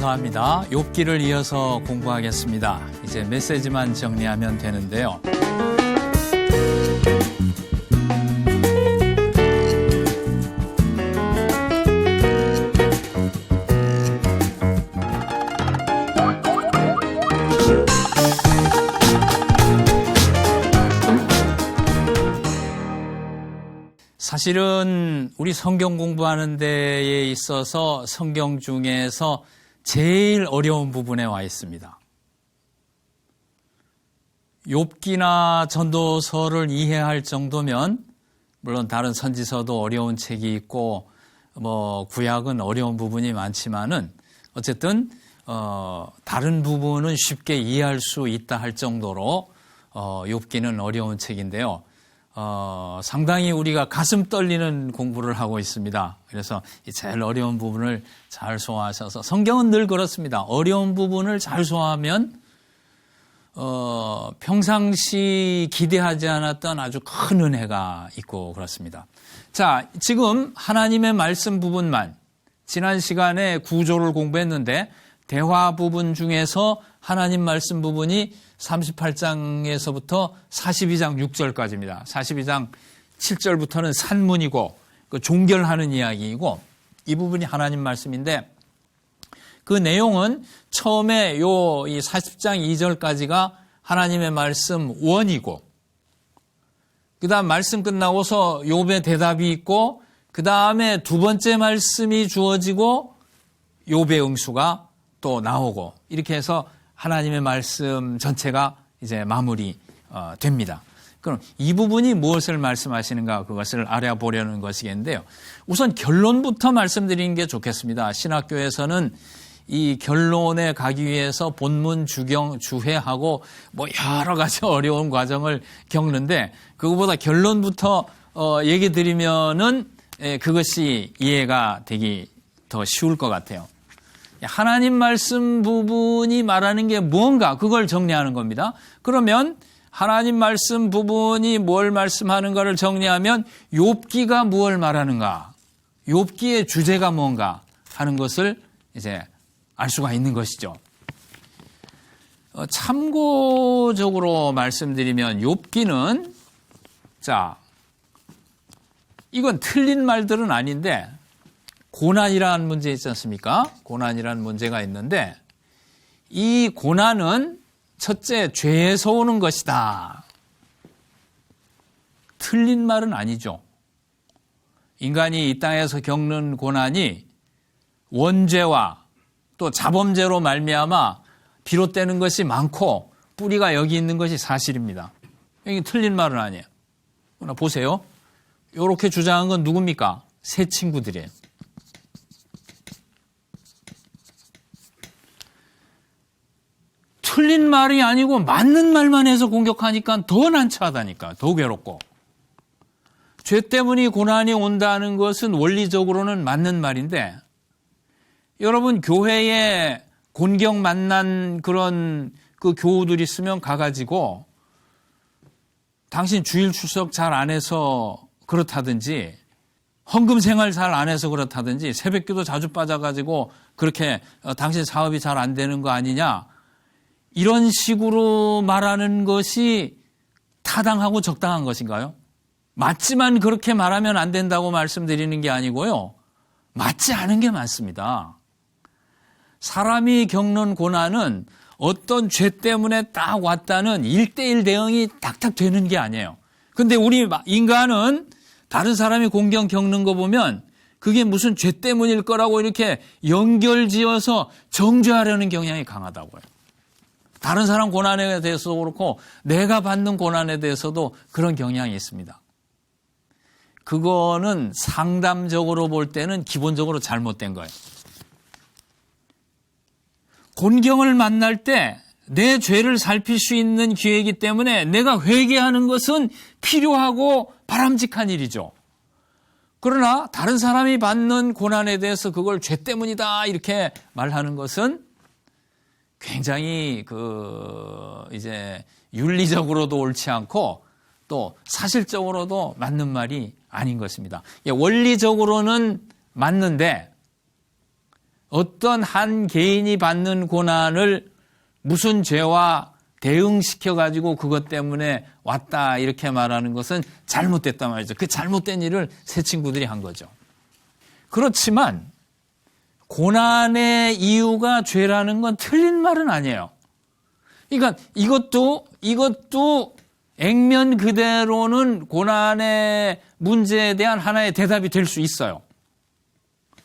감사합니다. 욥기를 이어서 공부하겠습니다. 이제 메시지만 정리하면 되는데요. 사실은 우리 성경 공부하는 데에 있어서 성경 중에서 제일 어려운 부분에 와 있습니다. 욥기나 전도서를 이해할 정도면 물론 다른 선지서도 어려운 책이 있고 구약은 어려운 부분이 많지만은 어쨌든 다른 부분은 쉽게 이해할 수 있다 할 정도로 욥기는 어려운 책인데요. 상당히 우리가 가슴 떨리는 공부를 하고 있습니다. 그래서 이 제일 어려운 부분을 잘 소화하셔서, 성경은 늘 그렇습니다. 어려운 부분을 잘 소화하면 평상시 기대하지 않았던 아주 큰 은혜가 있고 그렇습니다. 자, 지금 하나님의 말씀 부분만, 지난 시간에 구조를 공부했는데 대화 부분 중에서 하나님 말씀 부분이 38장에서부터 42장 6절까지입니다. 42장 7절부터는 산문이고 종결하는 이야기이고, 이 부분이 하나님 말씀인데 그 내용은 처음에 이 40장 2절까지가 하나님의 말씀 원이고, 그 다음 말씀 끝나고서 욥의 대답이 있고, 그 다음에 두 번째 말씀이 주어지고 욥의 응수가 또 나오고, 이렇게 해서 하나님의 말씀 전체가 이제 마무리 됩니다. 그럼 이 부분이 무엇을 말씀하시는가, 그것을 알아보려는 것이겠는데요. 우선 결론부터 말씀드리는 게 좋겠습니다. 신학교에서는 이 결론에 가기 위해서 본문, 주경, 주회하고 여러 가지 어려운 과정을 겪는데, 그거보다 결론부터 얘기 드리면은 그것이 이해가 되기 더 쉬울 것 같아요. 하나님 말씀 부분이 말하는 게 뭔가, 그걸 정리하는 겁니다. 그러면 하나님 말씀 부분이 뭘 말씀하는가를 정리하면 욥기가 무엇을 말하는가, 욥기의 주제가 뭔가 하는 것을 이제 알 수가 있는 것이죠. 참고적으로 말씀드리면 욥기는, 자, 이건 틀린 말들은 아닌데 고난이라는 문제 있지 않습니까? 고난이라는 문제가 있는데, 이 고난은 첫째 죄에서 오는 것이다. 틀린 말은 아니죠. 인간이 이 땅에서 겪는 고난이 원죄와 또 자범죄로 말미암아 비롯되는 것이 많고 뿌리가 여기 있는 것이 사실입니다. 이게 틀린 말은 아니에요. 그러나 보세요. 이렇게 주장한 건 누굽니까? 새 친구들이에요. 틀린 말이 아니고 맞는 말만 해서 공격하니까 더 난처하다니까, 더 괴롭고. 죄 때문에 고난이 온다는 것은 원리적으로는 맞는 말인데, 여러분 교회에 곤경 만난 그런 그 교우들이 있으면 가가지고 당신 주일 출석 잘 안 해서 그렇다든지, 헌금 생활 잘 안 해서 그렇다든지, 새벽기도 자주 빠져가지고 그렇게 당신 사업이 잘 안 되는 거 아니냐, 이런 식으로 말하는 것이 타당하고 적당한 것인가요? 맞지만 그렇게 말하면 안 된다고 말씀드리는 게 아니고요. 맞지 않은 게 맞습니다. 사람이 겪는 고난은 어떤 죄 때문에 딱 왔다는 1:1 대응이 딱딱 되는 게 아니에요. 근데 우리 인간은 다른 사람이 공경 겪는 거 보면 그게 무슨 죄 때문일 거라고 이렇게 연결지어서 정죄하려는 경향이 강하다고요. 다른 사람 고난에 대해서도 그렇고 내가 받는 고난에 대해서도 그런 경향이 있습니다. 그거는 상담적으로 볼 때는 기본적으로 잘못된 거예요. 곤경을 만날 때 내 죄를 살필 수 있는 기회이기 때문에 내가 회개하는 것은 필요하고 바람직한 일이죠. 그러나 다른 사람이 받는 고난에 대해서 그걸 죄 때문이다 이렇게 말하는 것은 굉장히 이제 윤리적으로도 옳지 않고 또 사실적으로도 맞는 말이 아닌 것입니다. 원리적으로는 맞는데 어떤 한 개인이 받는 고난을 무슨 죄와 대응시켜가지고 그것 때문에 왔다 이렇게 말하는 것은 잘못됐단 말이죠. 그 잘못된 일을 새 친구들이 한 거죠. 그렇지만 고난의 이유가 죄라는 건 틀린 말은 아니에요. 그러니까 이것도 액면 그대로는 고난의 문제에 대한 하나의 대답이 될 수 있어요.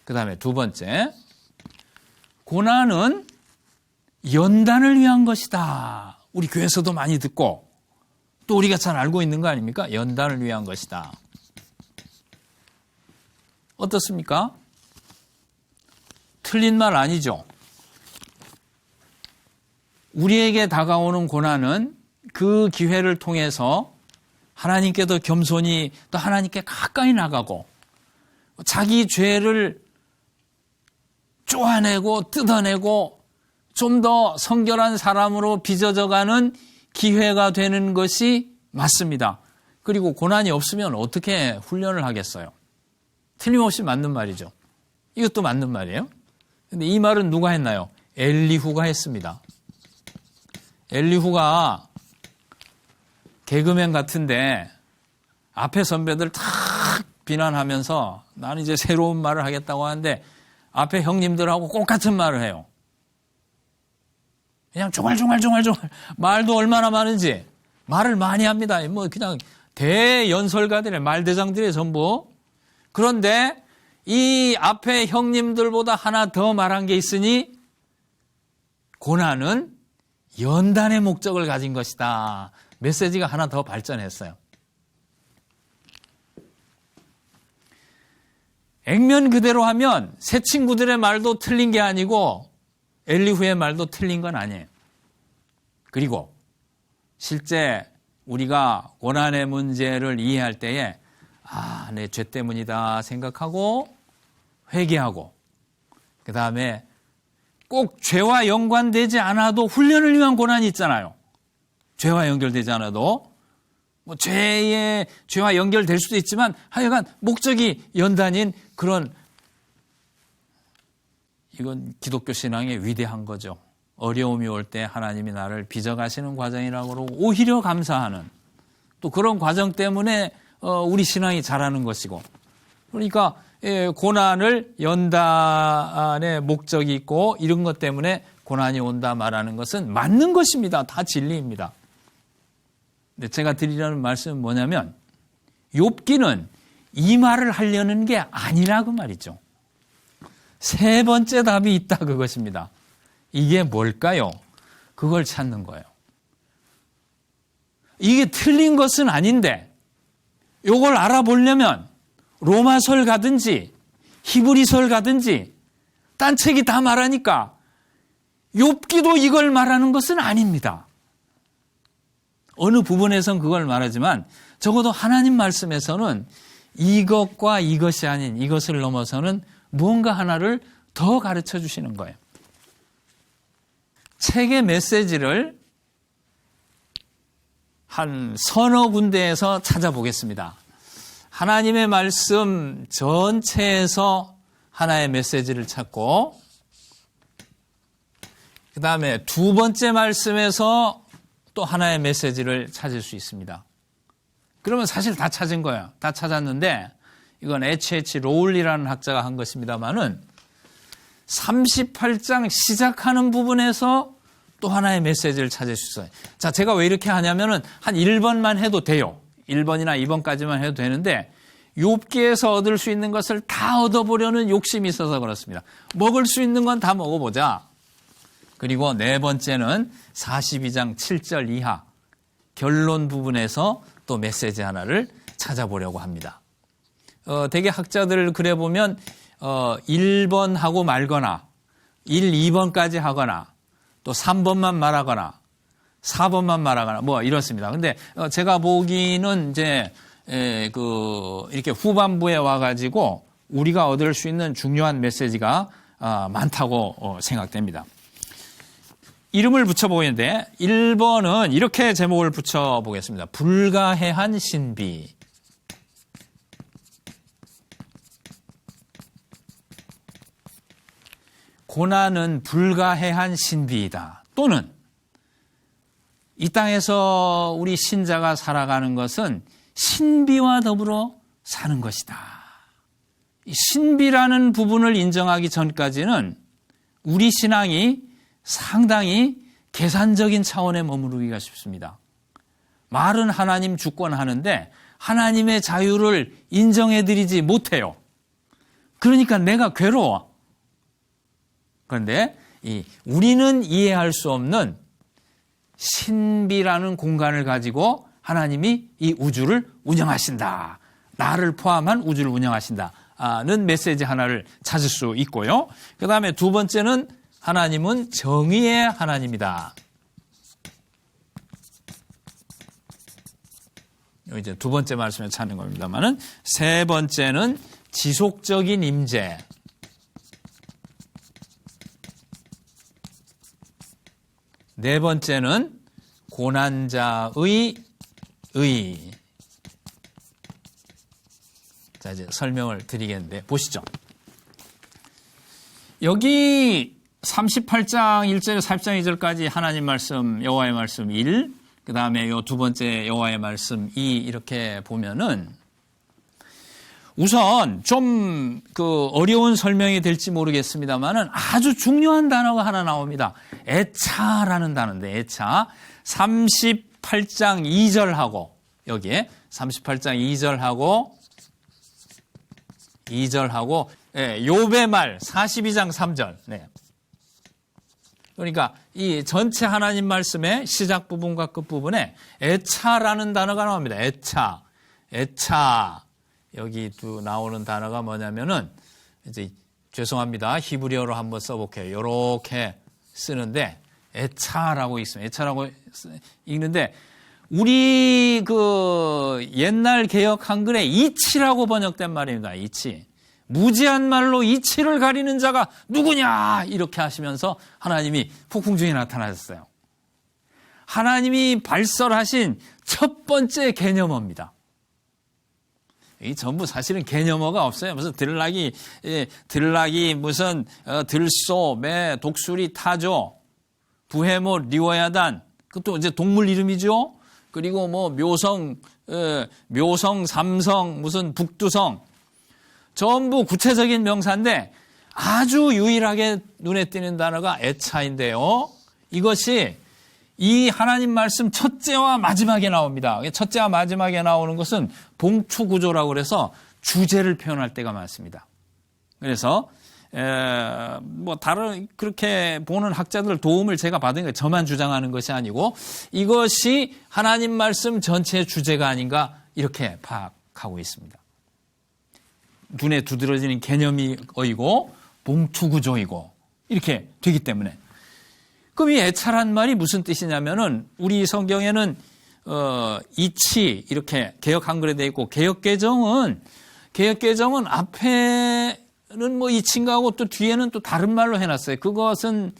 그 다음에 두 번째, 고난은 연단을 위한 것이다. 우리 교회에서도 많이 듣고 또 우리가 잘 알고 있는 거 아닙니까? 연단을 위한 것이다. 어떻습니까? 틀린 말 아니죠. 우리에게 다가오는 고난은 그 기회를 통해서 하나님께 더 겸손히 또 하나님께 가까이 나가고 자기 죄를 쪼아내고 뜯어내고 좀 더 성결한 사람으로 빚어져가는 기회가 되는 것이 맞습니다. 그리고 고난이 없으면 어떻게 훈련을 하겠어요? 틀림없이 맞는 말이죠. 이것도 맞는 말이에요. 근데 이 말은 누가 했나요? 엘리후가 했습니다. 엘리후가 개그맨 같은데 앞에 선배들 다 비난하면서 나는 이제 새로운 말을 하겠다고 하는데 앞에 형님들하고 똑같은 말을 해요. 그냥 조갈조갈 말도 얼마나 많은지 말을 많이 합니다. 뭐 그냥 대연설가들의 말대장들의 전부. 그런데 이 앞에 형님들보다 하나 더 말한 게 있으니 고난은 연단의 목적을 가진 것이다. 메시지가 하나 더 발전했어요. 액면 그대로 하면 새 친구들의 말도 틀린 게 아니고 엘리후의 말도 틀린 건 아니에요. 그리고 실제 우리가 고난의 문제를 이해할 때에 내 죄 때문이다 생각하고 회개하고 그 다음에 꼭 죄와 연관되지 않아도 훈련을 위한 고난이 있잖아요. 죄와 연결되지 않아도 뭐 죄와 연결될 수도 있지만 하여간 목적이 연단인 그런 이건 기독교 신앙의 위대한 거죠. 어려움이 올 때 하나님이 나를 빚어가시는 과정이라고 그러고 오히려 감사하는 또 그런 과정 때문에 우리 신앙이 자라는 것이고 그러니까 고난을 연단의 목적이 있고 이런 것 때문에 고난이 온다 말하는 것은 맞는 것입니다. 다 진리입니다. 근데 제가 드리려는 말씀은 뭐냐면 욥기는 이 말을 하려는 게 아니라고 말이죠. 세 번째 답이 있다 그것입니다. 이게 뭘까요? 그걸 찾는 거예요. 이게 틀린 것은 아닌데 이걸 알아보려면 로마서를 가든지 히브리서를 가든지 딴 책이 다 말하니까 욥기도 이걸 말하는 것은 아닙니다. 어느 부분에선 그걸 말하지만 적어도 하나님 말씀에서는 이것과 이것이 아닌 이것을 넘어서는 무언가 하나를 더 가르쳐 주시는 거예요. 책의 메시지를 한 서너 군데에서 찾아보겠습니다. 하나님의 말씀 전체에서 하나의 메시지를 찾고 그 다음에 두 번째 말씀에서 또 하나의 메시지를 찾을 수 있습니다. 그러면 사실 다 찾은 거예요. 다 찾았는데 이건 H.H. 로울리라는 학자가 한 것입니다만은 38장 시작하는 부분에서 또 하나의 메시지를 찾을 수 있어요. 자, 제가 왜 이렇게 하냐면은 한 1번만 해도 돼요. 1번이나 2번까지만 해도 되는데 욥기에서 얻을 수 있는 것을 다 얻어보려는 욕심이 있어서 그렇습니다. 먹을 수 있는 건 다 먹어보자. 그리고 네 번째는 42장 7절 이하 결론 부분에서 또 메시지 하나를 찾아보려고 합니다. 대개 학자들을 그래 보면 1번 하고 말거나 1, 2번까지 하거나 또 3번만 말하거나 4번만 말하거나 뭐 이렇습니다. 근데 제가 보기는 이제 이렇게 후반부에 와가지고 우리가 얻을 수 있는 중요한 메시지가 많다고 생각됩니다. 이름을 붙여보겠는데 1번은 이렇게 제목을 붙여보겠습니다. 불가해한 신비. 고난은 불가해한 신비이다. 또는 이 땅에서 우리 신자가 살아가는 것은 신비와 더불어 사는 것이다. 이 신비라는 부분을 인정하기 전까지는 우리 신앙이 상당히 계산적인 차원에 머무르기가 쉽습니다. 말은 하나님 주권하는데 하나님의 자유를 인정해드리지 못해요. 그러니까 내가 괴로워. 그런데 우리는 이해할 수 없는 신비라는 공간을 가지고 하나님이 이 우주를 운영하신다. 나를 포함한 우주를 운영하신다는 메시지 하나를 찾을 수 있고요. 그 다음에 두 번째는 하나님은 정의의 하나님이다. 이제 두 번째 말씀에 찾는 겁니다만은 세 번째는 지속적인 임재. 네 번째는 고난자의 의. 자, 이제 설명을 드리겠는데 보시죠. 여기 38장 1절에서 40장 2절까지 하나님 말씀, 여호와의 말씀 1, 그 다음에 요 두 번째 여호와의 말씀 2 이렇게 보면은 우선 좀 어려운 설명이 될지 모르겠습니다만은 아주 중요한 단어가 하나 나옵니다. 애차라는 단어인데 애차 38장 2절하고 여기에 38장 2절하고 욥의 말 42장 3절. 네. 그러니까 이 전체 하나님 말씀의 시작 부분과 끝 부분에 애차라는 단어가 나옵니다. 애차. 여기 또 나오는 단어가 뭐냐면은 이제 죄송합니다. 히브리어로 한번 써볼게요. 이렇게 쓰는데 애차라고 있습니다. 애차라고 읽는데 우리 옛날 개역 한글에 이치라고 번역된 말입니다. 이치. 무지한 말로 이치를 가리는 자가 누구냐 이렇게 하시면서 하나님이 폭풍 중에 나타나셨어요. 하나님이 발설하신 첫 번째 개념어입니다. 이 전부 사실은 개념어가 없어요. 무슨 들락이 무슨 들소, 매, 독수리, 타조, 부해모, 리워야단, 그것도 이제 동물 이름이죠. 그리고 뭐 묘성, 삼성, 무슨 북두성, 전부 구체적인 명사인데 아주 유일하게 눈에 띄는 단어가 애차인데요. 이것이 이 하나님 말씀 첫째와 마지막에 나옵니다. 첫째와 마지막에 나오는 것은 봉추구조라고 해서 주제를 표현할 때가 많습니다. 그래서 다른 그렇게 보는 학자들 도움을 제가 받은 게 저만 주장하는 것이 아니고 이것이 하나님 말씀 전체의 주제가 아닌가 이렇게 파악하고 있습니다. 눈에 두드러지는 개념이고 봉투구조이고 이렇게 되기 때문에 그럼 이 애차란 말이 무슨 뜻이냐면은 우리 성경에는 이치 이렇게 개역 한글에 되어 있고 개역개정은 앞에는 뭐 이치인가 하고 또 뒤에는 또 다른 말로 해놨어요. 그것은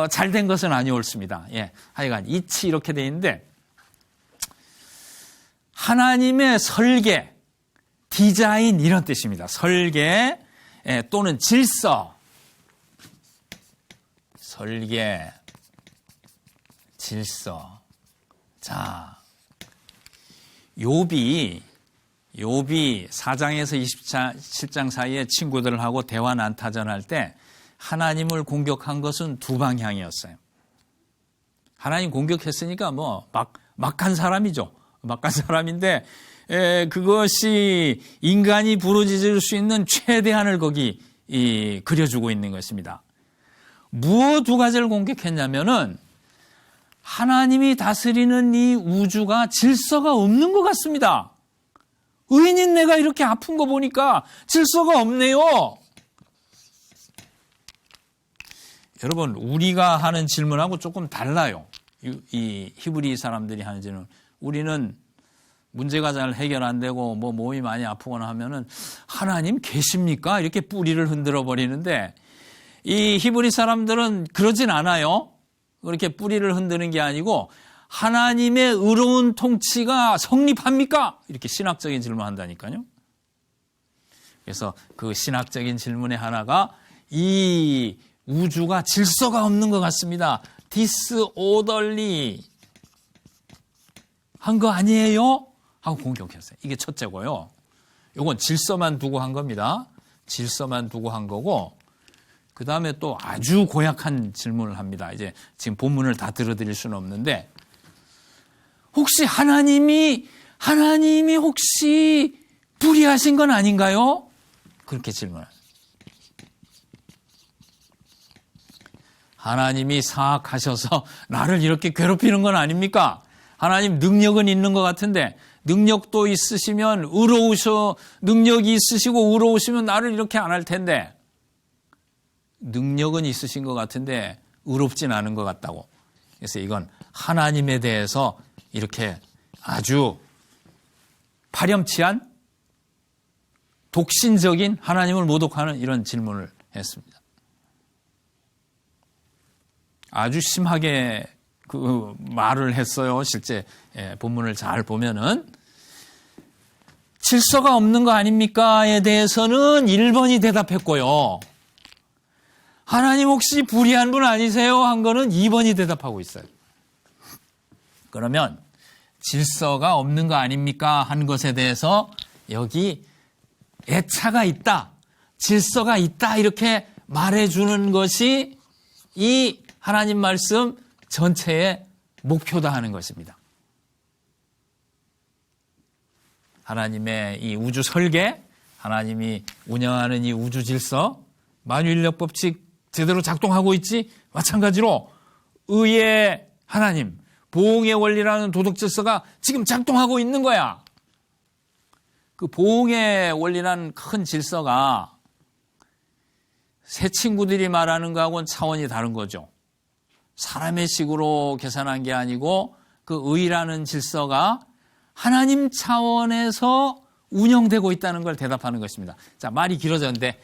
잘된 것은 아니었습니다. 예, 하여간 이치 이렇게 되어 있는데 하나님의 설계, 디자인 이런 뜻입니다. 설계 또는 질서. 설계, 질서. 자, 욥이 4장에서 27장 사이에 친구들하고 대화 난타전할 때 하나님을 공격한 것은 두 방향이었어요. 하나님 공격했으니까 막한 사람이죠. 막한 사람인데 그것이 인간이 부르짖을 수 있는 최대한을 거기 그려주고 있는 것입니다. 무엇 두 가지를 공격했냐면은 하나님이 다스리는 이 우주가 질서가 없는 것 같습니다. 의인인 내가 이렇게 아픈 거 보니까 질서가 없네요. 여러분, 우리가 하는 질문하고 조금 달라요. 이 히브리 사람들이 하는 질문. 우리는 문제가 잘 해결 안 되고 몸이 많이 아프거나 하면은 하나님 계십니까? 이렇게 뿌리를 흔들어 버리는데 이 히브리 사람들은 그러진 않아요. 그렇게 뿌리를 흔드는 게 아니고 하나님의 의로운 통치가 성립합니까? 이렇게 신학적인 질문을 한다니까요. 그래서 그 신학적인 질문의 하나가 이 우주가 질서가 없는 것 같습니다. disorderly 한 거 아니에요? 하고 공격했어요. 이게 첫째고요. 이건 질서만 두고 한 겁니다. 질서만 두고 한 거고, 그 다음에 또 아주 고약한 질문을 합니다. 이제 지금 본문을 다 들어드릴 수는 없는데, 혹시 하나님이 혹시 불의하신 건 아닌가요? 그렇게 질문합니다. 하나님이 사악하셔서 나를 이렇게 괴롭히는 건 아닙니까? 하나님 능력은 있는 것 같은데, 능력도 있으시면 능력이 있으시고 의로우시면 나를 이렇게 안 할 텐데, 능력은 있으신 것 같은데 의롭진 않은 것 같다고. 그래서 이건 하나님에 대해서 이렇게 아주 파렴치한 독신적인 하나님을 모독하는 이런 질문을 했습니다. 아주 심하게 그 말을 했어요. 실제 본문을 잘 보면은 질서가 없는 거 아닙니까에 대해서는 1번이 대답했고요. 하나님 혹시 불의한 분 아니세요? 한 거는 2번이 대답하고 있어요. 그러면 질서가 없는 거 아닙니까? 한 것에 대해서 여기 애차가 있다, 질서가 있다 이렇게 말해주는 것이 이 하나님 말씀 전체의 목표다 하는 것입니다. 하나님의 이 우주 설계, 하나님이 운영하는 이 우주 질서, 만유인력 법칙 제대로 작동하고 있지? 마찬가지로 의의 하나님, 보응의 원리라는 도덕 질서가 지금 작동하고 있는 거야. 그 보응의 원리라는 큰 질서가 새 친구들이 말하는 거하고는 차원이 다른 거죠. 사람의 식으로 계산한 게 아니고 그 의라는 질서가 하나님 차원에서 운영되고 있다는 걸 대답하는 것입니다. 자, 말이 길어졌는데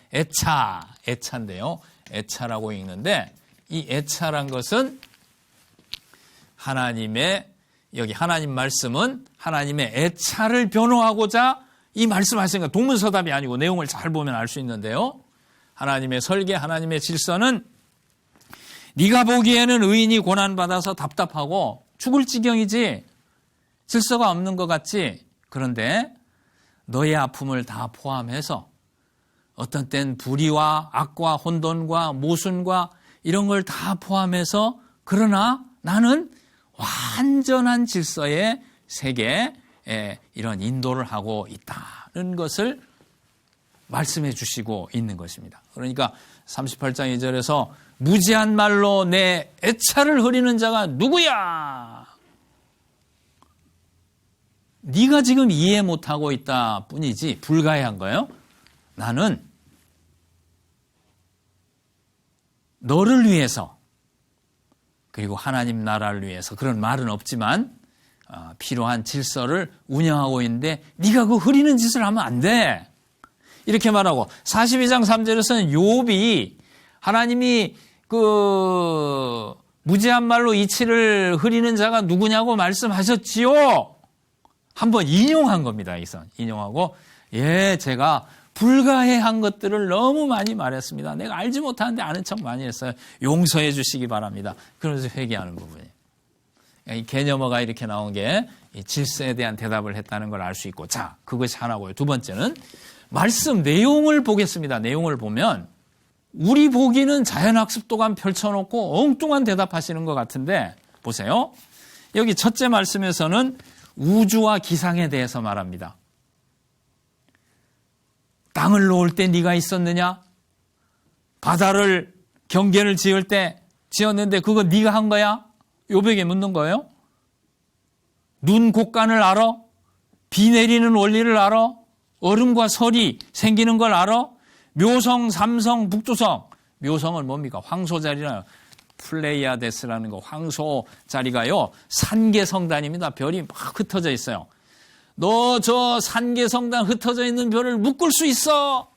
애차인데요. 애차라고 읽는데 이 애차란 것은 여기 하나님 말씀은 하나님의 애차를 변호하고자 이 말씀하신 동문서답이 아니고 내용을 잘 보면 알 수 있는데요. 하나님의 설계, 하나님의 질서는 네가 보기에는 의인이 고난받아서 답답하고 죽을 지경이지, 질서가 없는 것 같지. 그런데 너의 아픔을 다 포함해서 어떤 땐 불의와 악과 혼돈과 모순과 이런 걸 다 포함해서, 그러나 나는 완전한 질서의 세계에 이런 인도를 하고 있다는 것을 말씀해 주시고 있는 것입니다. 그러니까 38장 2절에서 무지한 말로 내 애차를 흐리는 자가 누구야? 네가 지금 이해 못하고 있다 뿐이지 불가해한 거예요. 나는 너를 위해서, 그리고 하나님 나라를 위해서, 그런 말은 없지만 필요한 질서를 운영하고 있는데 네가 그 흐리는 짓을 하면 안 돼. 이렇게 말하고 42장 3절에서는 욥이 하나님이 그 무지한 말로 이치를 흐리는 자가 누구냐고 말씀하셨지요. 한번 인용한 겁니다. 인용하고, 제가 불가해한 것들을 너무 많이 말했습니다. 내가 알지 못하는데 아는 척 많이 했어요. 용서해 주시기 바랍니다. 그러면서 회개하는 부분이에요. 이 개념어가 이렇게 나온 게 이 질서에 대한 대답을 했다는 걸 알 수 있고, 자, 그것이 하나고요. 두 번째는 말씀 내용을 보겠습니다. 내용을 보면 우리 보기는 자연학습도감 펼쳐놓고 엉뚱한 대답하시는 것 같은데, 보세요. 여기 첫째 말씀에서는 우주와 기상에 대해서 말합니다. 땅을 놓을 때 네가 있었느냐? 바다를 경계를 지을 때 지었는데 그거 네가 한 거야? 욥에게 묻는 거예요. 눈 곡간을 알아? 비 내리는 원리를 알아? 얼음과 설이 생기는 걸 알아? 묘성, 삼성, 북두성. 묘성은 뭡니까? 황소자리나요? 플레이아데스라는 거, 황소자리가요, 산계성단입니다. 별이 막 흩어져 있어요. 너 저 산계성단 흩어져 있는 별을 묶을 수 있어?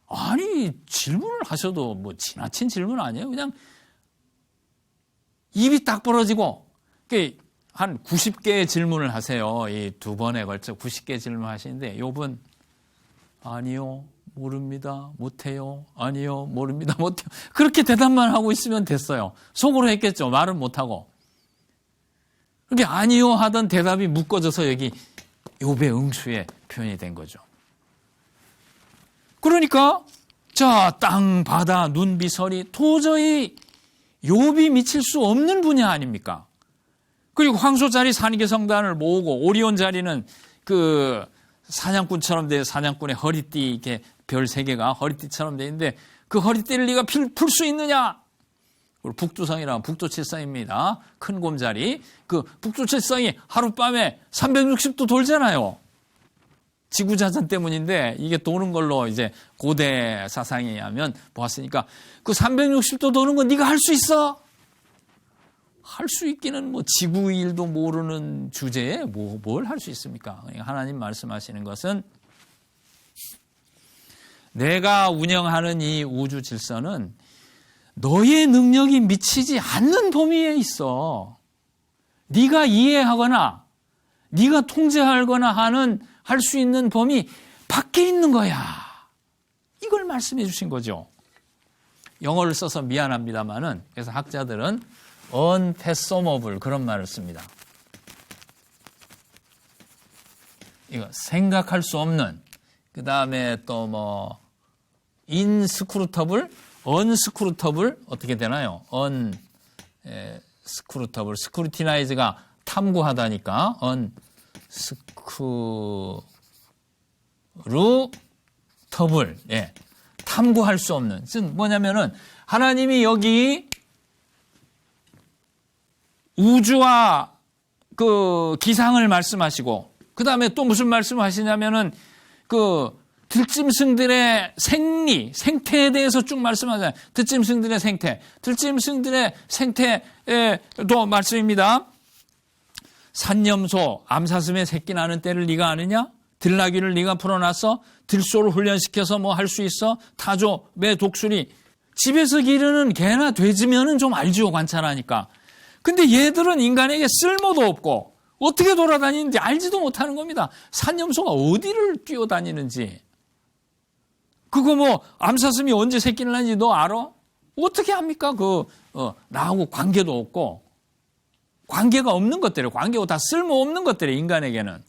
아니, 질문을 하셔도 뭐 지나친 질문 아니에요. 그냥 입이 딱 벌어지고, 한 90개의 질문을 하세요. 이 두 번에 걸쳐 90개 질문 하시는데, 욥은 아니요, 모릅니다. 못해요. 아니요. 모릅니다. 못해요. 그렇게 대답만 하고 있으면 됐어요. 속으로 했겠죠. 말은 못하고. 그렇게 아니요 하던 대답이 묶어져서 여기 욥의 응수의 표현이 된 거죠. 그러니까 자, 땅, 바다, 눈, 비설이 도저히 욥이 미칠 수 없는 분야 아닙니까? 그리고 황소자리 산기성단을 모으고 오리온 자리는 그 사냥꾼처럼 돼 사냥꾼의 허리띠 이렇게 별 3개가 허리띠처럼 돼 있는데 그 허리띠를 네가 풀 수 있느냐? 북두성이라고 북두칠성입니다. 큰 곰자리. 그 북두칠성이 하룻밤에 360도 돌잖아요. 지구자전 때문인데 이게 도는 걸로 이제 고대 사상에 하면 보았으니까 그 360도 도는 건 네가 할 수 있어? 할 수 있기는 뭐 지구 일도 모르는 주제에 뭘 할 수 있습니까? 하나님 말씀하시는 것은 내가 운영하는 이 우주 질서는 너의 능력이 미치지 않는 범위에 있어. 네가 이해하거나 네가 통제하거나 할 수 있는 범위 밖에 있는 거야. 이걸 말씀해 주신 거죠. 영어를 써서 미안합니다만은 그래서 학자들은 unfathomable 그런 말을 씁니다. 이거 생각할 수 없는 그 다음에 또 뭐 inscrutable, unscrutable 어떻게 되나요? unscrutable, scrutinize가 탐구하다니까 unscrutable, 예, 탐구할 수 없는. 즉 뭐냐면은 하나님이 여기 우주와 그 기상을 말씀하시고 그 다음에 또 무슨 말씀을 하시냐면은 그 들짐승들의 생태에 대해서 쭉 말씀하잖아요. 들짐승들의 생태도 말씀입니다. 산염소, 암사슴의 새끼 나는 때를 네가 아느냐? 들나귀를 네가 풀어놨어? 들소를 훈련시켜서 뭐 할 수 있어? 타조, 매, 독수리. 집에서 기르는 개나 돼지면은 좀 알지요, 관찰하니까. 근데 얘들은 인간에게 쓸모도 없고 어떻게 돌아다니는지 알지도 못하는 겁니다. 산염소가 어디를 뛰어다니는지. 그거 뭐 암사슴이 언제 새끼를 낳는지 너 알아? 어떻게 합니까? 나하고 관계도 없고 관계가 없는 것들이에요. 관계가 다 쓸모없는 것들이에요. 인간에게는.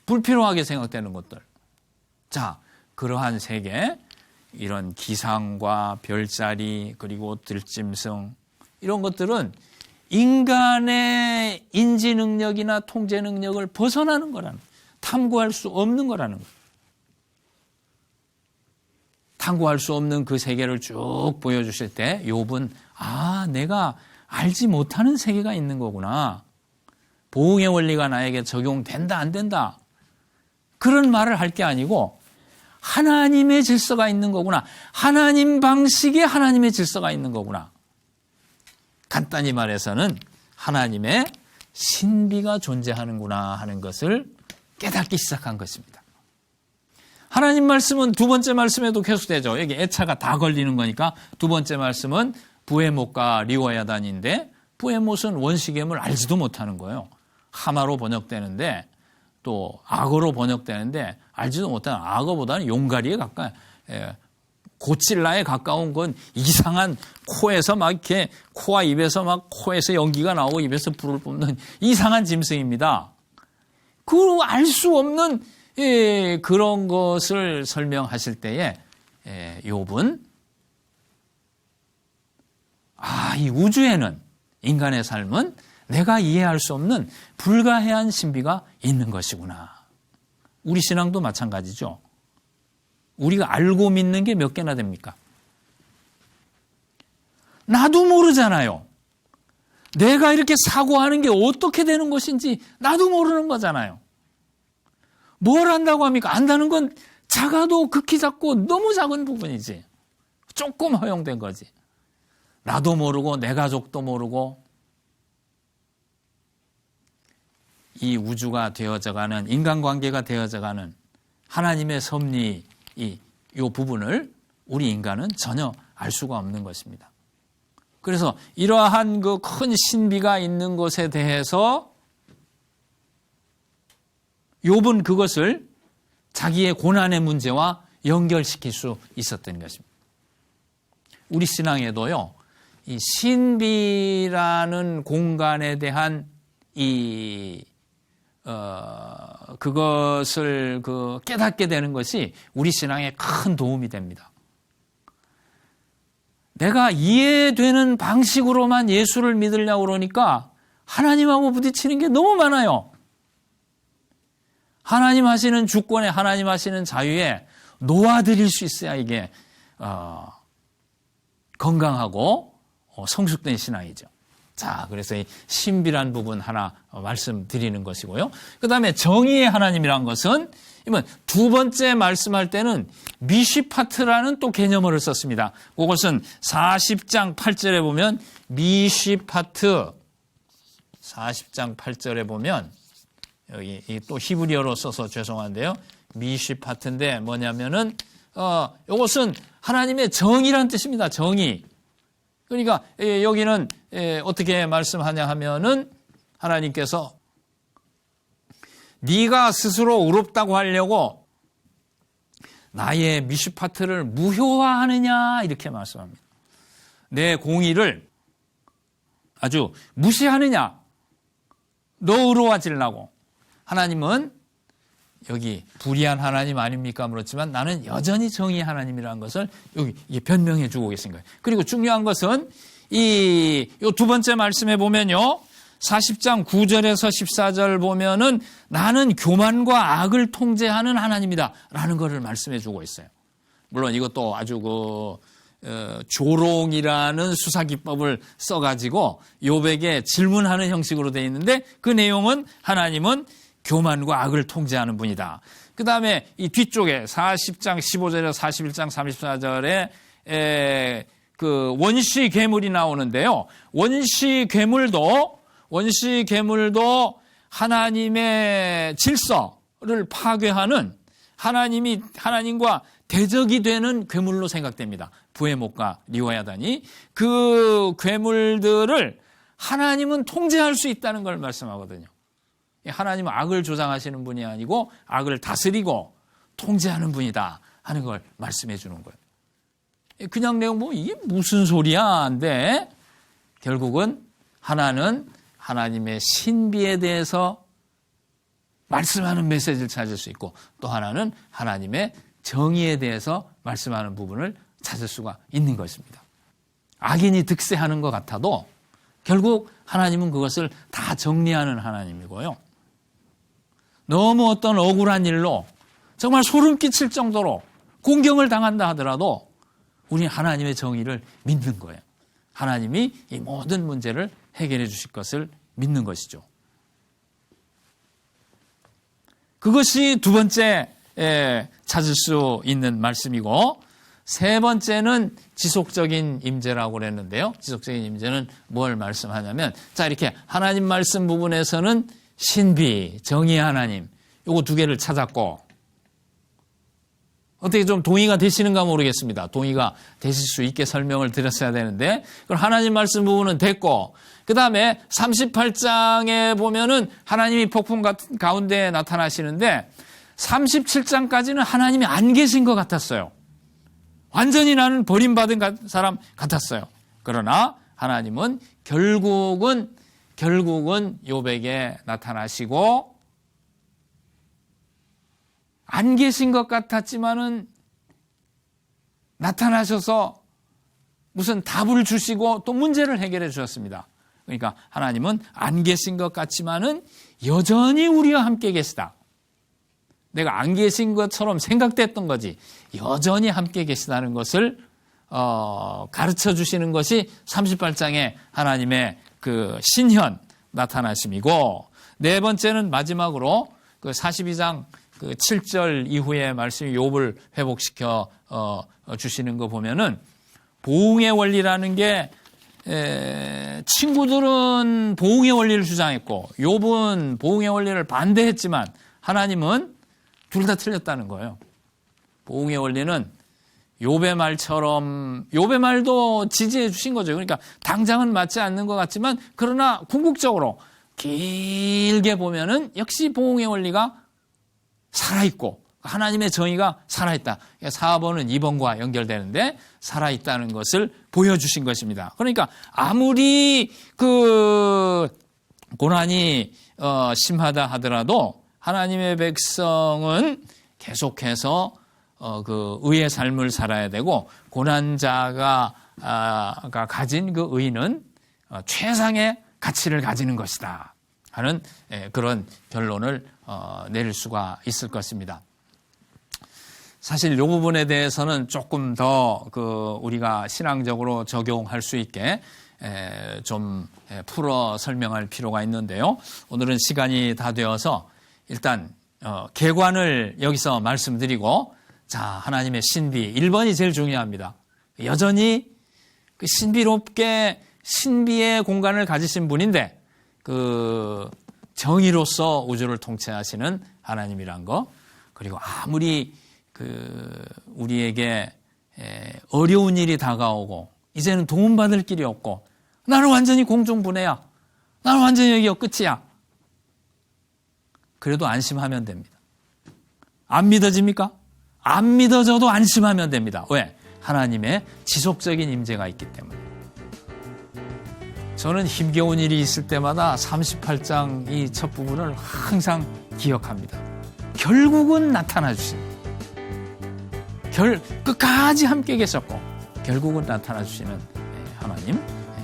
불필요하게 생각되는 것들. 자, 그러한 세계, 이런 기상과 별자리 그리고 들짐승 이런 것들은 인간의 인지 능력이나 통제 능력을 벗어나는 거라는 거예요. 탐구할 수 없는 거라는 거예요. 탐구할 수 없는 그 세계를 쭉 보여주실 때 욥은 내가 알지 못하는 세계가 있는 거구나. 보응의 원리가 나에게 적용된다 안 된다. 그런 말을 할 게 아니고 하나님의 질서가 있는 거구나. 하나님 방식의 하나님의 질서가 있는 거구나. 간단히 말해서는 하나님의 신비가 존재하는구나 하는 것을 깨닫기 시작한 것입니다. 하나님 말씀은 두 번째 말씀에도 계속되죠. 여기 애차가 다 걸리는 거니까 두 번째 말씀은 부에못과 리워야단인데 부에못은 원시계물 알지도 못하는 거예요. 하마로 번역되는데 또 악어로 번역되는데 알지도 못하는 악어보다는 용가리에 가까워요. 고칠라에 가까운 건 이상한 코에서 막 이렇게 코와 입에서 막 코에서 연기가 나오고 입에서 불을 뿜는 이상한 짐승입니다. 그 알 수 없는 그런 것을 설명하실 때에 욥은 이 우주에는 인간의 삶은 내가 이해할 수 없는 불가해한 신비가 있는 것이구나. 우리 신앙도 마찬가지죠. 우리가 알고 믿는 게 몇 개나 됩니까? 나도 모르잖아요. 내가 이렇게 사고하는 게 어떻게 되는 것인지 나도 모르는 거잖아요. 뭘 안다고 합니까? 안다는 건 작아도 극히 작고 너무 작은 부분이지. 조금 허용된 거지. 나도 모르고 내 가족도 모르고 이 우주가 되어져가는 인간관계가 되어져가는 하나님의 섭리 이 부분을 우리 인간은 전혀 알 수가 없는 것입니다. 그래서 이러한 그 큰 신비가 있는 것에 대해서 욥은 그것을 자기의 고난의 문제와 연결시킬 수 있었던 것입니다. 우리 신앙에도요, 이 신비라는 공간에 대한 그것을 깨닫게 되는 것이 우리 신앙에 큰 도움이 됩니다. 내가 이해되는 방식으로만 예수를 믿으려고 그러니까 하나님하고 부딪히는 게 너무 많아요. 하나님 하시는 주권에, 하나님 하시는 자유에 놓아드릴 수 있어야 이게 건강하고 성숙된 신앙이죠. 자, 그래서 이 신비란 부분 하나 말씀드리는 것이고요. 그 다음에 정의의 하나님이란 것은 이번 두 번째 말씀할 때는 미시파트라는 또 개념어를 썼습니다. 그것은 40장 8절에 보면 미시파트, 40장 8절에 보면 여기 또 히브리어로 써서 죄송한데요. 미시파트인데 뭐냐면은 이것은 하나님의 정의란 뜻입니다. 정의. 그러니까 여기는 어떻게 말씀하냐 하면은 하나님께서 네가 스스로 의롭다고 하려고 나의 미시파트를 무효화하느냐 이렇게 말씀합니다. 내 공의를 아주 무시하느냐, 너 의로워지려고. 하나님은 여기 불의한 하나님 아닙니까? 그렇지만 나는 여전히 정의의 하나님이라는 것을 여기 변명해 주고 계신 거예요. 그리고 중요한 것은 이 두 번째 말씀에 보면요. 40장 9절에서 14절 보면은 나는 교만과 악을 통제하는 하나님이다 라는 것을 말씀해 주고 있어요. 물론 이것도 아주 조롱이라는 수사기법을 써가지고 욥에게 질문하는 형식으로 되어 있는데 그 내용은 하나님은 교만과 악을 통제하는 분이다. 그 다음에 이 뒤쪽에 40장 15절에서 41장 34절에 그 원시 괴물이 나오는데요. 원시 괴물도 하나님의 질서를 파괴하는 하나님과 대적이 되는 괴물로 생각됩니다. 부에목과 리와야단이 그 괴물들을 하나님은 통제할 수 있다는 걸 말씀하거든요. 하나님은 악을 조장하시는 분이 아니고 악을 다스리고 통제하는 분이다 하는 걸 말씀해 주는 거예요. 그냥 내가 이게 무슨 소리야 한데 결국은 하나는 하나님의 신비에 대해서 말씀하는 메시지를 찾을 수 있고 또 하나는 하나님의 정의에 대해서 말씀하는 부분을 찾을 수가 있는 것입니다. 악인이 득세하는 것 같아도 결국 하나님은 그것을 다 정리하는 하나님이고요. 너무 어떤 억울한 일로 정말 소름 끼칠 정도로 공경을 당한다 하더라도 우리는 하나님의 정의를 믿는 거예요. 하나님이 이 모든 문제를 해결해 주실 것을 믿는 것이죠. 그것이 두 번째 찾을 수 있는 말씀이고 세 번째는 지속적인 임재라고 그랬는데요. 지속적인 임재는 뭘 말씀하냐면 자 이렇게 하나님 말씀 부분에서는 신비, 정의의 하나님 요거 두 개를 찾았고 어떻게 좀 동의가 되시는가 모르겠습니다. 동의가 되실 수 있게 설명을 드렸어야 되는데 그럼 하나님 말씀 부분은 됐고 그 다음에 38장에 보면은 하나님이 폭풍 가운데 나타나시는데 37장까지는 하나님이 안 계신 것 같았어요. 완전히 나는 버림받은 사람 같았어요. 그러나 하나님은 결국은 욥에게 나타나시고 안 계신 것 같았지만은 나타나셔서 무슨 답을 주시고 또 문제를 해결해 주셨습니다. 그러니까 하나님은 안 계신 것 같지만은 여전히 우리와 함께 계시다. 내가 안 계신 것처럼 생각됐던 거지 여전히 함께 계시다는 것을 가르쳐 주시는 것이 38장의 하나님의 그 신현 나타나심이고 네 번째는 마지막으로 그 42장 그 7절 이후의 말씀이 욥을 회복시켜 주시는 거 보면은 보응의 원리라는 게 친구들은 보응의 원리를 주장했고 욥은 보응의 원리를 반대했지만 하나님은 둘 다 틀렸다는 거예요. 보응의 원리는 욥의 말처럼 욥의 말도 지지해 주신 거죠. 그러니까 당장은 맞지 않는 것 같지만 그러나 궁극적으로 길게 보면은 역시 보응의 원리가 살아있고 하나님의 정의가 살아있다. 4번은 2번과 연결되는데 살아있다는 것을 보여주신 것입니다. 그러니까 아무리 그 고난이 심하다 하더라도 하나님의 백성은 계속해서 그 의의 삶을 살아야 되고 고난자가 가진 그 의는 최상의 가치를 가지는 것이다 하는 그런 결론을 내릴 수가 있을 것입니다. 사실 이 부분에 대해서는 조금 더 우리가 신앙적으로 적용할 수 있게 좀 풀어 설명할 필요가 있는데요. 오늘은 시간이 다 되어서 일단 개관을 여기서 말씀드리고, 자, 하나님의 신비 1번이 제일 중요합니다. 여전히 그 신비롭게 신비의 공간을 가지신 분인데 그 정의로서 우주를 통치하시는 하나님이란 거, 그리고 아무리 우리에게 어려운 일이 다가오고 이제는 도움받을 길이 없고 나는 완전히 공중분해야, 나는 완전히 여기가 끝이야, 그래도 안심하면 됩니다. 안 믿어집니까? 안 믿어져도 안심하면 됩니다. 왜? 하나님의 지속적인 임재가 있기 때문에. 저는 힘겨운 일이 있을 때마다 38장 이 첫 부분을 항상 기억합니다. 결국은 나타나 주십니다. 끝까지 함께 계셨고 결국은 나타나 주시는 하나님,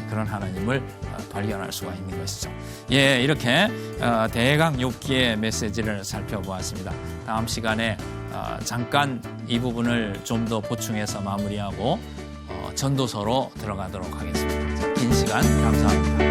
그런 하나님을 발견할 수가 있는 것이죠. 이렇게 대강 욥기의 메시지를 살펴보았습니다. 다음 시간에 잠깐 이 부분을 좀 더 보충해서 마무리하고 전도서로 들어가도록 하겠습니다. 긴 시간 감사합니다.